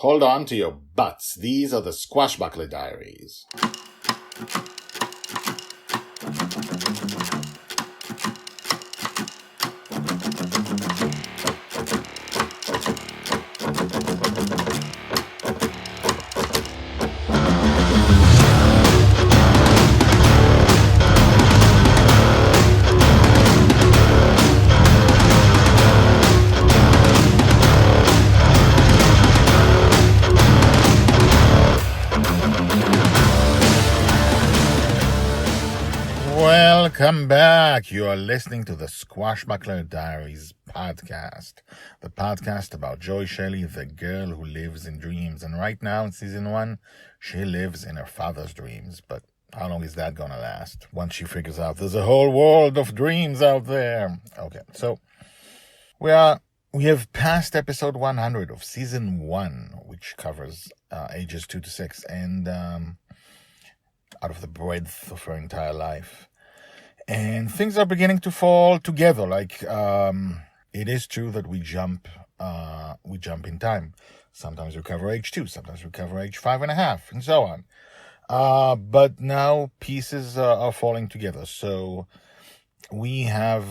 Hold on to your butts. These are the Squashbuckler Diaries. Welcome back. You are listening to the Squashbuckler Diaries podcast, the podcast about Joy Shelley, the girl who lives in dreams. And right now in season 1, she lives in her father's dreams. But how long is that going to last? Once she figures out there's a whole world of dreams out there. Okay, so we have passed episode 100 of season 1, which covers ages 2 to 6, and out of the breadth of her entire life. And things are beginning to fall together. Like, it is true that we jump in time. Sometimes we cover age 2, sometimes we cover age 5.5, and so on. But now pieces are falling together. So we have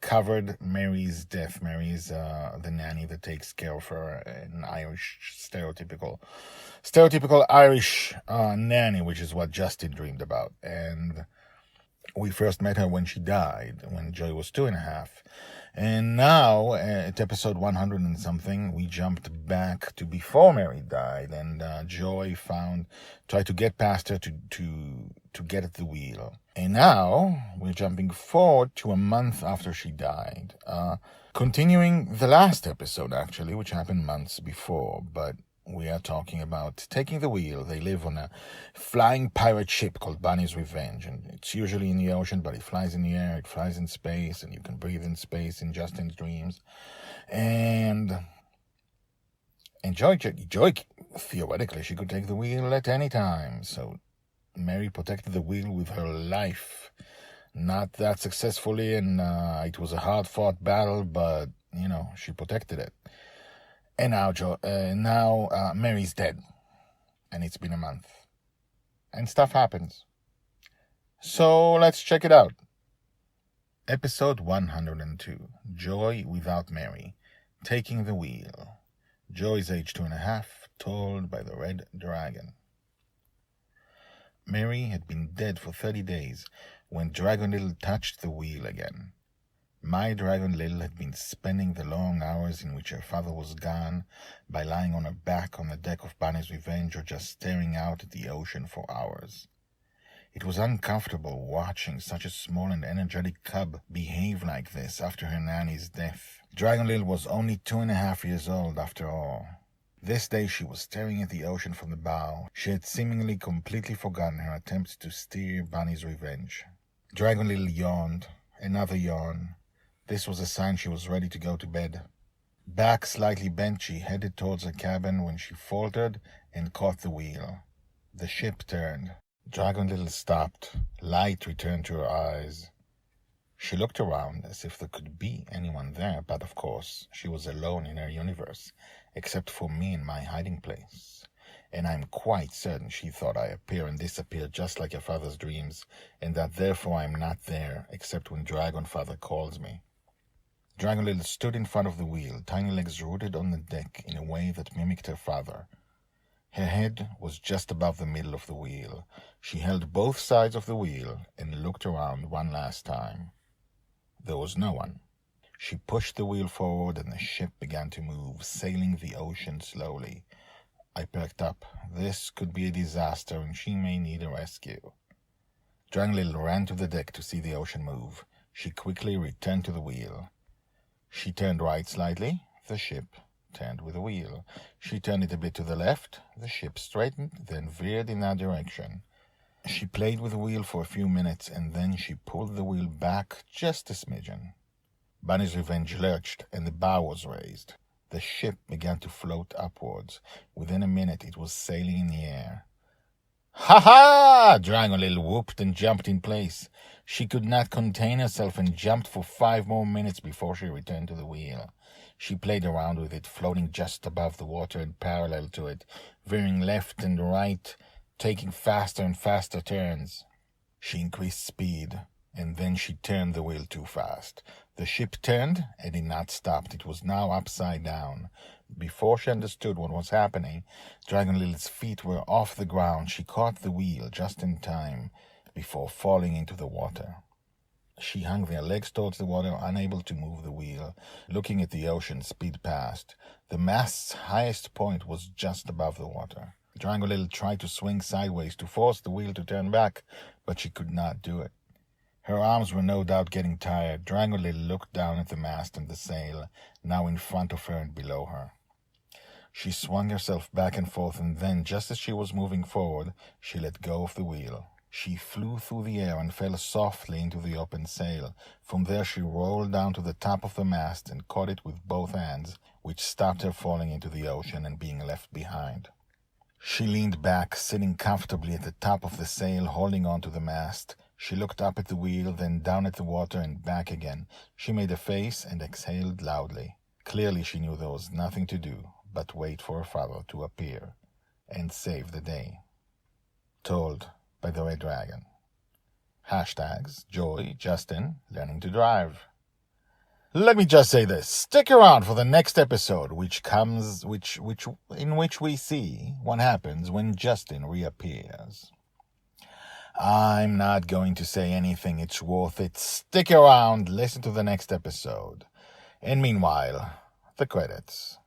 covered Mary's death. Mary's the nanny that takes care of her, an Irish stereotypical Irish nanny, which is what Justin dreamed about. And we first met her when she died, when Joy was 2.5. And now, at episode 100 and something, we jumped back to before Mary died, and Joy tried to get past her to get at the wheel. And now, we're jumping forward to a month after she died. Continuing the last episode, actually, which happened months before, but we are talking about taking the wheel. They live on a flying pirate ship called Bonny's Revenge, and it's usually in the ocean, but it flies in the air, it flies in space, and you can breathe in space in Justin's dreams. And Joy, theoretically, she could take the wheel at any time. So Mary protected the wheel with her life. Not that successfully, and it was a hard-fought battle, but, she protected it. And now Mary's dead, and it's been a month, and stuff happens. So let's check it out. Episode 102, Joy Without Mary, Taking the Wheel. Joy's age 2.5, told by the Red Dragon. Mary had been dead for 30 days when Dragon Little touched the wheel again. My Dragon Little had been spending the long hours in which her father was gone by lying on her back on the deck of Bonny's Revenge or just staring out at the ocean for hours. It was uncomfortable watching such a small and energetic cub behave like this after her nanny's death. Dragon Little was only 2.5 years old after all. This day she was staring at the ocean from the bow. She had seemingly completely forgotten her attempts to steer Bonny's Revenge. Dragon Little yawned, another yawn. This was a sign she was ready to go to bed. Back slightly bent, she headed towards her cabin when she faltered and caught the wheel. The ship turned. Dragon Little stopped. Light returned to her eyes. She looked around as if there could be anyone there, but of course she was alone in her universe, except for me in my hiding place. And I'm quite certain she thought I appear and disappear just like her father's dreams, and that therefore I'm not there, except when Dragon Father calls me. Dragon Little stood in front of the wheel, tiny legs rooted on the deck in a way that mimicked her father. Her head was just above the middle of the wheel. She held both sides of the wheel and looked around one last time. There was no one. She pushed the wheel forward and the ship began to move, sailing the ocean slowly. I perked up. This could be a disaster and she may need a rescue. Dragon Little ran to the deck to see the ocean move. She quickly returned to the wheel. She turned right slightly. The ship turned with the wheel. She turned it a bit to the left. The ship straightened, then veered in that direction. She played with the wheel for a few minutes, and then she pulled the wheel back just a smidgen. Bonny's Revenge lurched, and the bow was raised. The ship began to float upwards. Within a minute, it was sailing in the air. "Ha-ha!" Dragon Little whooped and jumped in place. She could not contain herself and jumped for 5 more minutes before she returned to the wheel. She played around with it, floating just above the water and parallel to it, veering left and right, taking faster and faster turns. She increased speed, and then she turned the wheel too fast. The ship turned and did not stop. It was now upside down. Before she understood what was happening, Dragon Lily's feet were off the ground. She caught the wheel just in time before falling into the water. She hung their legs towards the water, unable to move the wheel, looking at the ocean speed past. The mast's highest point was just above the water. Dragon Lily tried to swing sideways to force the wheel to turn back, but she could not do it. Her arms were no doubt getting tired. Dragon Lily looked down at the mast and the sail, now in front of her and below her. She swung herself back and forth, and then, just as she was moving forward, she let go of the wheel. She flew through the air and fell softly into the open sail. From there she rolled down to the top of the mast and caught it with both hands, which stopped her falling into the ocean and being left behind. She leaned back, sitting comfortably at the top of the sail, holding on to the mast. She looked up at the wheel, then down at the water and back again. She made a face and exhaled loudly. Clearly she knew there was nothing to do but wait for her father to appear and save the day. Told by the Red Dragon. Hashtags Joy, Justin, learning to drive. Let me just say this. Stick around for the next episode, in which we see what happens when Justin reappears. I'm not going to say anything. It's worth it. Stick around. Listen to the next episode. And meanwhile, the credits.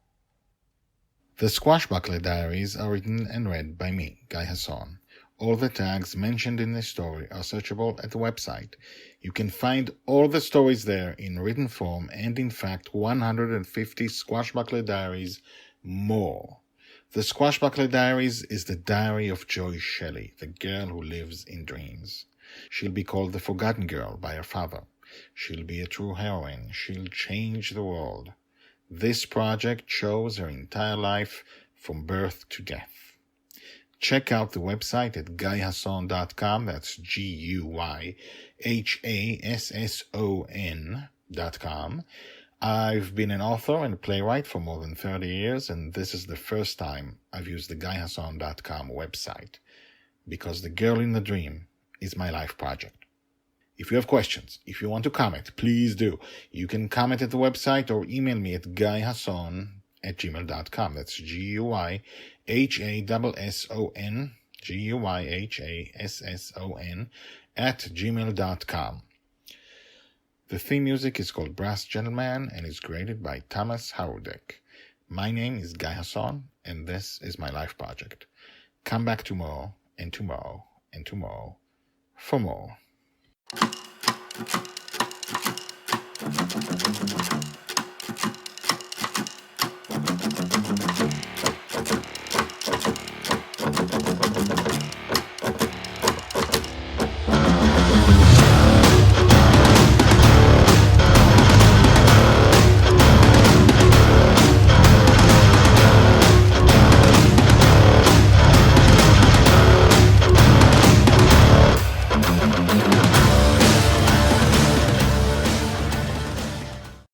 The Squashbuckler Diaries are written and read by me, Guy Hasson. All the tags mentioned in this story are searchable at the website. You can find all the stories there in written form and, in fact, 150 Squashbuckler Diaries more. The Squashbuckler Diaries is the diary of Joy Shelley, the girl who lives in dreams. She'll be called the Forgotten Girl by her father. She'll be a true heroine. She'll change the world. This project shows her entire life from birth to death. Check out the website at guyhasson.com. That's GUYHASSON.com. I've been an author and playwright for more than 30 years, and this is the first time I've used the guyhasson.com website, because The Girl in the Dream is my life project. If you have questions, if you want to comment, please do. You can comment at the website or email me at guyhasson@gmail.com. That's GUYHASSON @gmail.com. The theme music is called Brass Gentleman and is created by Thomas Harudek. My name is Guy Hasson, and this is my life project. Come back tomorrow, and tomorrow, and tomorrow for more.